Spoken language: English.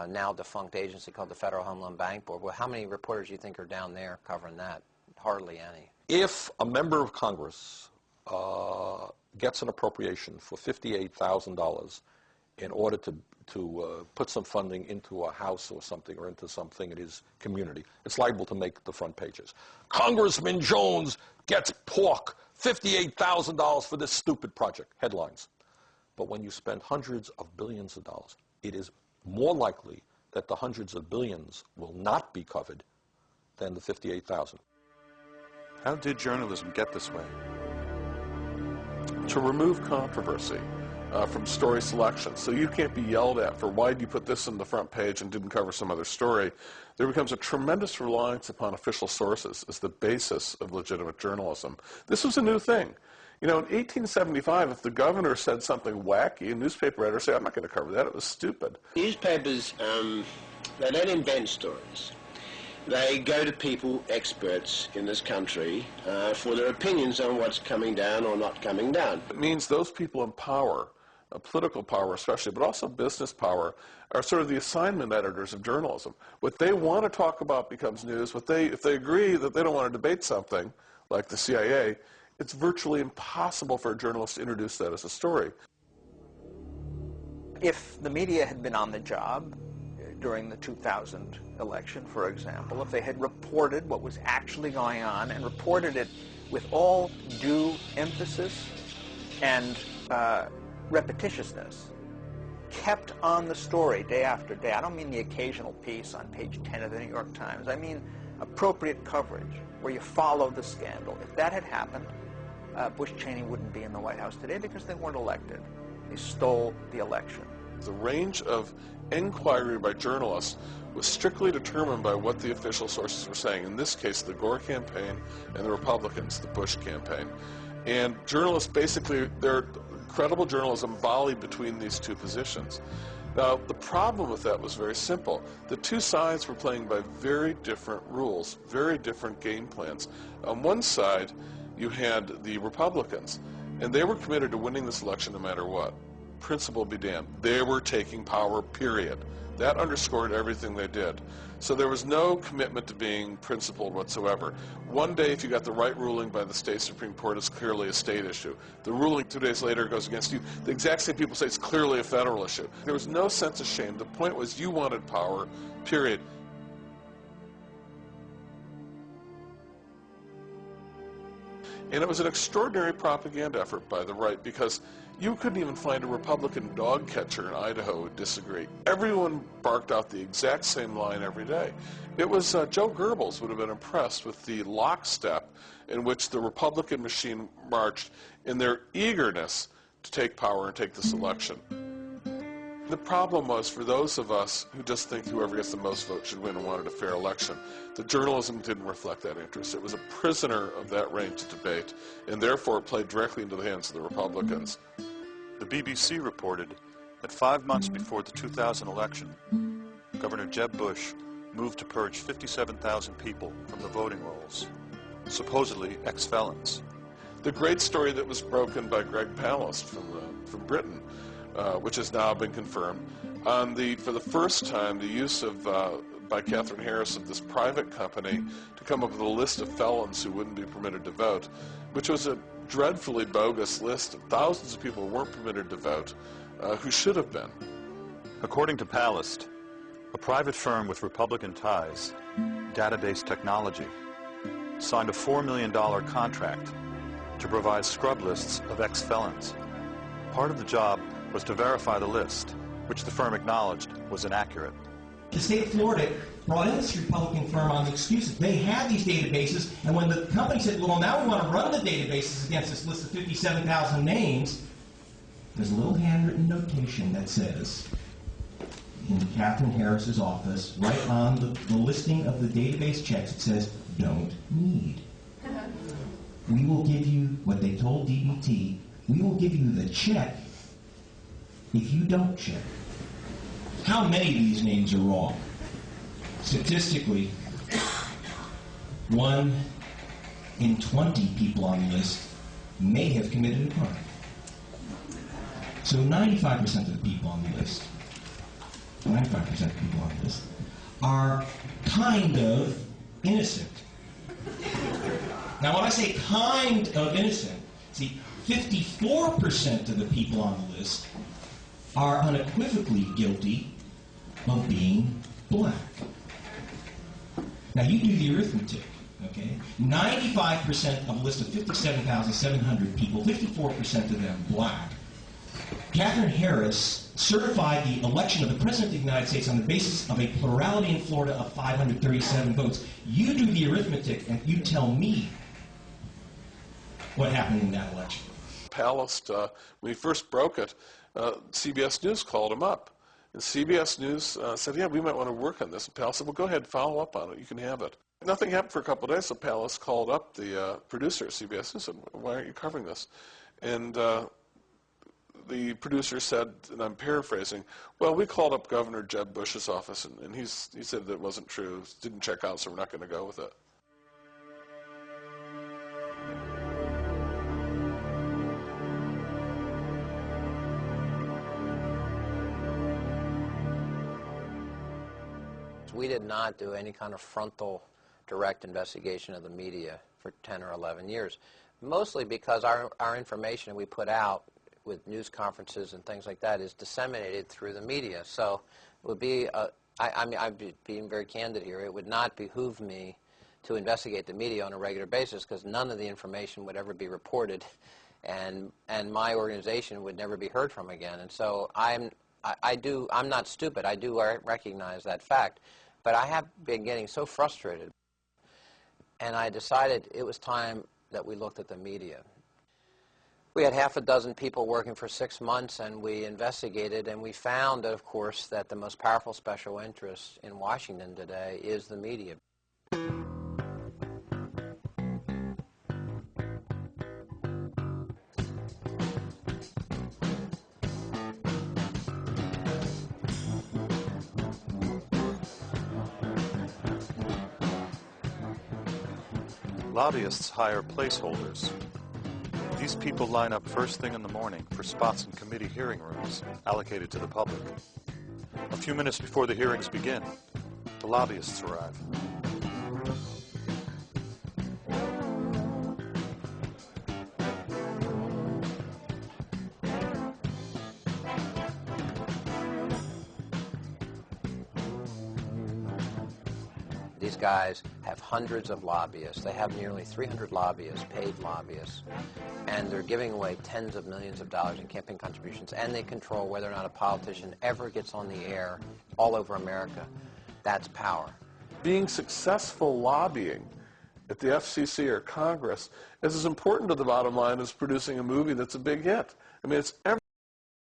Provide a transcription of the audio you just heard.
now defunct agency called the Federal Home Loan Bank Board. Well, how many reporters do you think are down there covering that? Hardly any. If a member of Congress gets an appropriation for $58,000 in order to put some funding into a house or something, or into something in his community, it's liable to make the front pages. Congressman Jones gets pork, $58,000 for this stupid project, headlines. But when you spend hundreds of billions of dollars, it is more likely that the hundreds of billions will not be covered than the 58,000. How did journalism get this way? To remove controversy from story selection. So you can't be yelled at for why did you put this in the front page and didn't cover some other story. There becomes a tremendous reliance upon official sources as the basis of legitimate journalism. This was a new thing. You know, in 1875, if the governor said something wacky, a newspaper editor would say, I'm not going to cover that, it was stupid. Newspapers, they don't invent stories. They go to people, experts in this country, for their opinions on what's coming down or not coming down. It means those people in power, political power especially, but also business power, are sort of the assignment editors of journalism. What they want to talk about becomes news. If they agree that they don't want to debate something, like the CIA, it's virtually impossible for a journalist to introduce that as a story. If the media had been on the job during the 2000 election, for example, if they had reported what was actually going on and reported it with all due emphasis and repetitiousness, kept on the story day after day. I don't mean the occasional piece on page 10 of the New York Times. I mean appropriate coverage where you follow the scandal. If that had happened, Bush Cheney wouldn't be in the White House today because they weren't elected. They stole the election. The range of inquiry by journalists was strictly determined by what the official sources were saying. In this case, the Gore campaign and the Republicans, the Bush campaign. And journalists basically, their credible journalism volleyed between these two positions. Now, the problem with that was very simple. The two sides were playing by very different rules, very different game plans. On one side, you had the Republicans, and they were committed to winning this election no matter what. Principle be damned. They were taking power, period. That underscored everything they did. So there was no commitment to being principled whatsoever. One day, if you got the right ruling by the state Supreme Court, it's clearly a state issue. The ruling 2 days later goes against you. The exact same people say it's clearly a federal issue. There was no sense of shame. The point was you wanted power, period. And it was an extraordinary propaganda effort by the right, because you couldn't even find a Republican dog catcher in Idaho who would disagree. Everyone barked out the exact same line every day. It was, Joe Goebbels would have been impressed with the lockstep in which the Republican machine marched in their eagerness to take power and take this election. The problem was, for those of us who just think whoever gets the most votes should win and wanted a fair election, the journalism didn't reflect that interest. It was a prisoner of that range of debate, and therefore it played directly into the hands of the Republicans. The BBC reported that 5 months before the 2000 election, Governor Jeb Bush moved to purge 57,000 people from the voting rolls, supposedly ex-felons. The great story that was broken by Greg Palast from Britain, which has now been confirmed, on for the first time, the use of, by Catherine Harris, of this private company to come up with a list of felons who wouldn't be permitted to vote, which was a dreadfully bogus list of thousands of people who weren't permitted to vote, who should have been. According to Palast, a private firm with Republican ties, Database Technology, signed a $4 million contract to provide scrub lists of ex-felons. Part of the job was to verify the list, which the firm acknowledged was inaccurate. The state of Florida brought in this Republican firm on the excuse that they had these databases, and when the company said, well, now we want to run the databases against this list of 57,000 names, there's a little handwritten notation that says, in Catherine Harris's office, right on the listing of the database checks, it says, don't need. We will give you what they told DBT, we will give you the check if you don't check. How many of these names are wrong? Statistically, 1 in 20 people on the list may have committed a crime. So 95% of the people on the list 95% of people on this, are kind of innocent. Now, when I say kind of innocent, see, 54% of the people on the list are unequivocally guilty of being black. Now, you do the arithmetic, okay? 95% of a list of 57,700 people, 54% of them black. Katherine Harris certified the election of the President of the United States on the basis of a plurality in Florida of 537 votes. You do the arithmetic and you tell me what happened in that election. Palast, when he first broke it, CBS News called him up. And CBS News said, yeah, we might want to work on this. And Palast said, well, go ahead, follow up on it. You can have it. Nothing happened for a couple of days, so Palast called up the producer at CBS News and said, why aren't you covering this? And the producer said, and I'm paraphrasing, well, we called up Governor Jeb Bush's office, and he said that it wasn't true, didn't check out, so we're not going to go with it. We did not do any kind of frontal, direct investigation of the media for 10 or 11 years, mostly because our information we put out with news conferences and things like that is disseminated through the media. So it would be, I'm being very candid here, it would not behoove me to investigate the media on a regular basis because none of the information would ever be reported and my organization would never be heard from again. And so I'm not stupid. I do recognize that fact. But I have been getting so frustrated, and I decided it was time that we looked at the media. We had half a dozen people working for 6 months, and we investigated, and we found, of course, that the most powerful special interest in Washington today is the media. Lobbyists hire placeholders. These people line up first thing in the morning for spots in committee hearing rooms allocated to the public. A few minutes before the hearings begin, the lobbyists arrive. These guys have hundreds of lobbyists. They have nearly 300 lobbyists, paid lobbyists, and they're giving away tens of millions of dollars in campaign contributions, and they control whether or not a politician ever gets on the air all over America. That's power. Being successful lobbying at the FCC or Congress is as important to the bottom line as producing a movie that's a big hit. I mean, it's